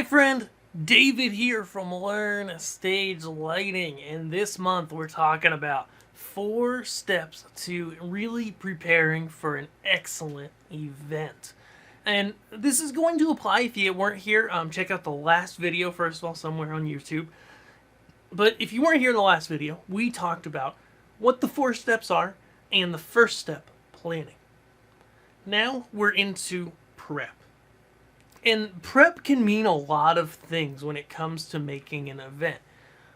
friend, David here from Learn Stage Lighting, and this month we're talking about 4 steps to really preparing for an excellent event. And this is going to apply if you weren't here. Check out the last video, first of all, somewhere on YouTube. But if you weren't here in the last video, we talked about what the 4 steps are and the first step, planning. Now we're into prep. And prep can mean a lot of things when it comes to making an event.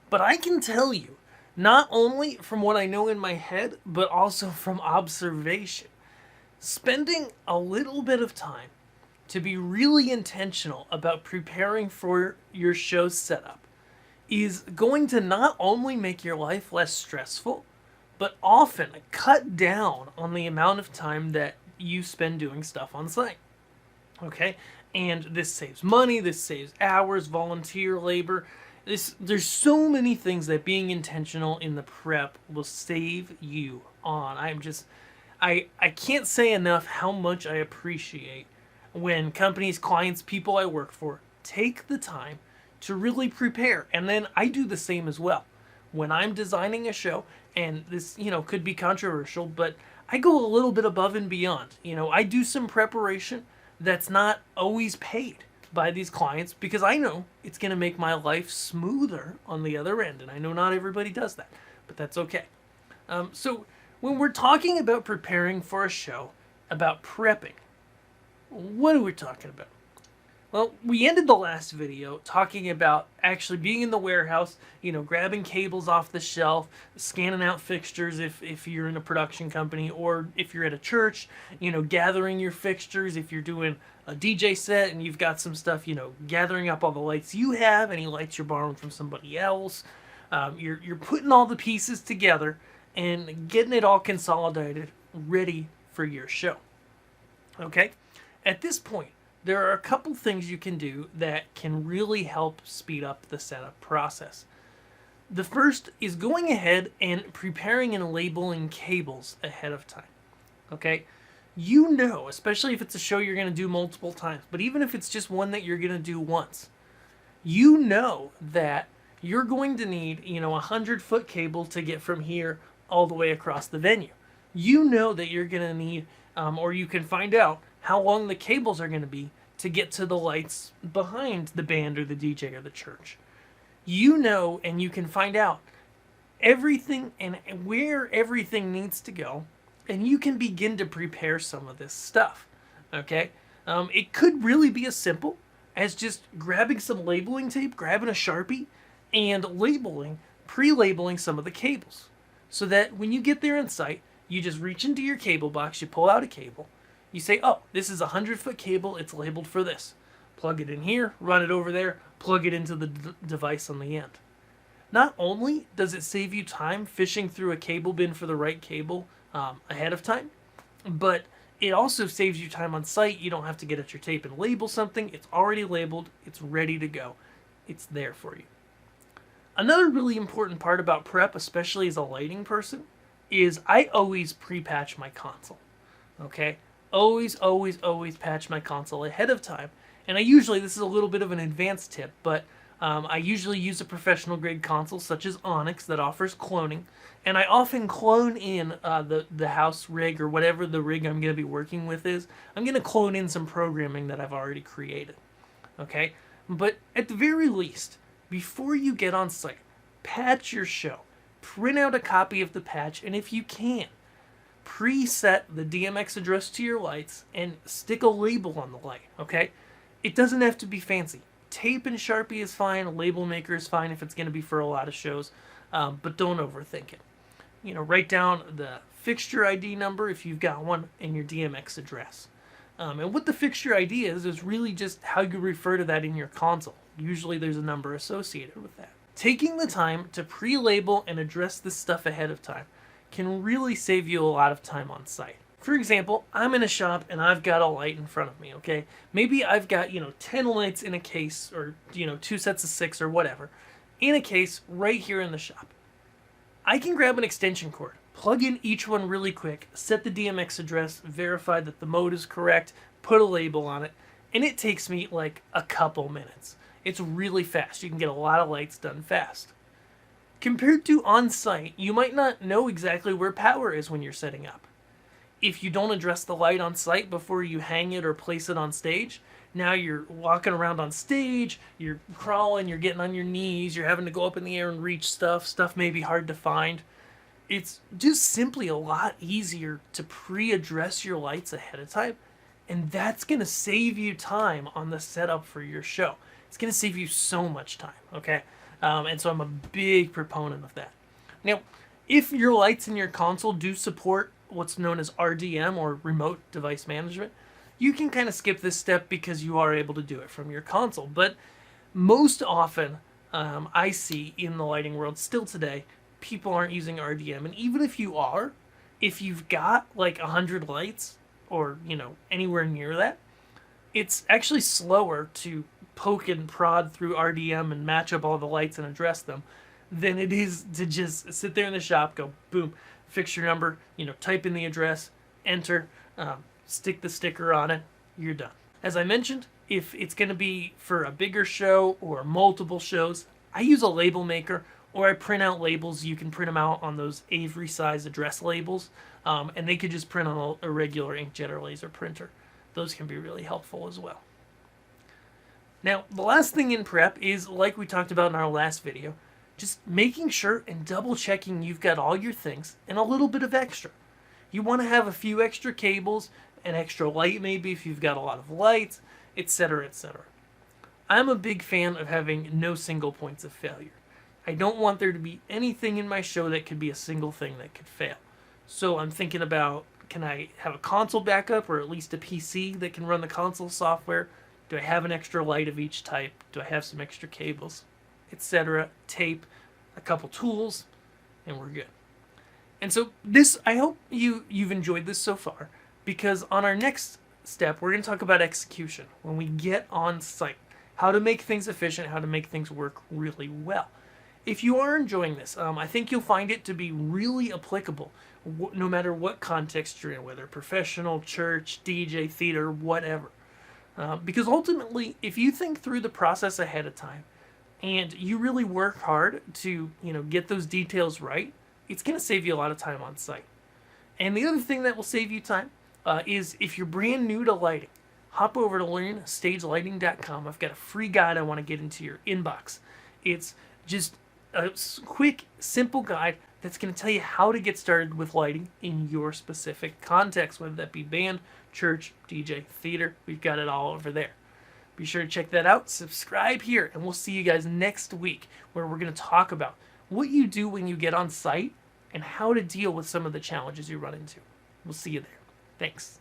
But I can tell you, not only from what I know in my head, but also from observation, spending a little bit of time to be really intentional about preparing for your show's setup is going to not only make your life less stressful, but often cut down on the amount of time that you spend doing stuff on site. Okay? And this saves money, this saves hours, volunteer labor. There's so many things that being intentional in the prep will save you on. I can't say enough how much I appreciate when companies, clients, people I work for take the time to really prepare. And then I do the same as well. When I'm designing a show, and this, could be controversial, but I go a little bit above and beyond. I do some preparation that's not always paid by these clients because I know it's going to make my life smoother on the other end. And I know not everybody does that, but that's okay. So when we're talking about preparing for a show, about prepping, what are we talking about? Well, we ended the last video talking about actually being in the warehouse, grabbing cables off the shelf, scanning out fixtures if you're in a production company, or if you're at a church, gathering your fixtures. If you're doing a DJ set and you've got some stuff, gathering up all the lights you have, any lights you're borrowing from somebody else. You're putting all the pieces together and getting it all consolidated, ready for your show. Okay? At this point, there are a couple things you can do that can really help speed up the setup process. The first is going ahead and preparing and labeling cables ahead of time. Okay? Especially if it's a show you're going to do multiple times, but even if it's just one that you're going to do once, that you're going to need, a 100-foot cable to get from here all the way across the venue. That you're going to need, or you can find out how long the cables are going to be to get to the lights behind the band or the DJ or the church. And you can find out everything and where everything needs to go, and you can begin to prepare some of this stuff. Okay? It could really be as simple as just grabbing some labeling tape, grabbing a Sharpie, and pre-labeling some of the cables. So that when you get there in site, you just reach into your cable box, you pull out a cable, you say, oh, this is a 100-foot cable, it's labeled for this. Plug it in here, run it over there, plug it into the device on the end. Not only does it save you time fishing through a cable bin for the right cable ahead of time, but it also saves you time on site. You don't have to get at your tape and label something. It's already labeled. It's ready to go. It's there for you. Another really important part about prep, especially as a lighting person, is I always pre-patch my console. Okay? Always patch my console ahead of time. And this is a little bit of an advanced tip, but I usually use a professional grade console such as Onyx that offers cloning. And I often clone in the house rig or whatever the rig I'm going to be working with is. I'm going to clone in some programming that I've already created. Okay? But at the very least, before you get on site, patch your show. Print out a copy of the patch, and if you can, preset the DMX address to your lights and stick a label on the light, okay? It doesn't have to be fancy. Tape and Sharpie is fine. A label maker is fine if it's going to be for a lot of shows, but don't overthink it. Write down the fixture ID number if you've got one and your DMX address. And what the fixture ID is really just how you refer to that in your console. Usually there's a number associated with that. Taking the time to pre-label and address this stuff ahead of time can really save you a lot of time on site. For example, I'm in a shop and I've got a light in front of me, okay? Maybe I've got, 10 lights in a case or, 2 sets of 6 or whatever in a case right here in the shop. I can grab an extension cord, plug in each one really quick, set the DMX address, verify that the mode is correct, put a label on it, and it takes me like a couple minutes. It's really fast. You can get a lot of lights done fast. Compared to on-site, you might not know exactly where power is when you're setting up. If you don't address the light on site before you hang it or place it on stage, now you're walking around on stage, you're crawling, you're getting on your knees, you're having to go up in the air and reach stuff may be hard to find. It's just simply a lot easier to pre-address your lights ahead of time, and that's going to save you time on the setup for your show. It's going to save you so much time, okay? And so I'm a big proponent of that. Now, if your lights in your console do support what's known as RDM, or remote device management, you can kind of skip this step because you are able to do it from your console. But most often, I see in the lighting world still today, people aren't using RDM. And even if you are, if you've got like 100 lights, or anywhere near that, it's actually slower to poke and prod through RDM and match up all the lights and address them than it is to just sit there in the shop, go boom, fixture number, type in the address, enter, stick the sticker on it, you're done. As I mentioned, if it's going to be for a bigger show or multiple shows, I use a label maker, or I print out labels. You can print them out on those Avery size address labels, and they could just print on a regular inkjet or laser printer. Those can be really helpful as well. Now, the last thing in prep is, like we talked about in our last video, just making sure and double checking you've got all your things and a little bit of extra. You want to have a few extra cables, an extra light maybe if you've got a lot of lights, etc., etc. I'm a big fan of having no single points of failure. I don't want there to be anything in my show that could be a single thing that could fail. So I'm thinking about, can I have a console backup, or at least a PC that can run the console software? Do I have an extra light of each type? Do I have some extra cables, etc., tape, a couple tools, and we're good. And so this, I hope you've enjoyed this so far, because on our next step, we're going to talk about execution when we get on site, how to make things efficient, how to make things work really well. If you are enjoying this, I think you'll find it to be really applicable no matter what context you're in, whether professional, church, DJ, theater, whatever. Because ultimately, if you think through the process ahead of time and you really work hard to get those details right, it's going to save you a lot of time on site. And the other thing that will save you time is if you're brand new to lighting, hop over to learnstagelighting.com. I've got a free guide I want to get into your inbox. It's just a quick, simple guide that's going to tell you how to get started with lighting in your specific context, whether that be band, church, DJ, theater. We've got it all over there. Be sure to check that out. Subscribe here, and we'll see you guys next week, where we're going to talk about what you do when you get on site and how to deal with some of the challenges you run into. We'll see you there. Thanks.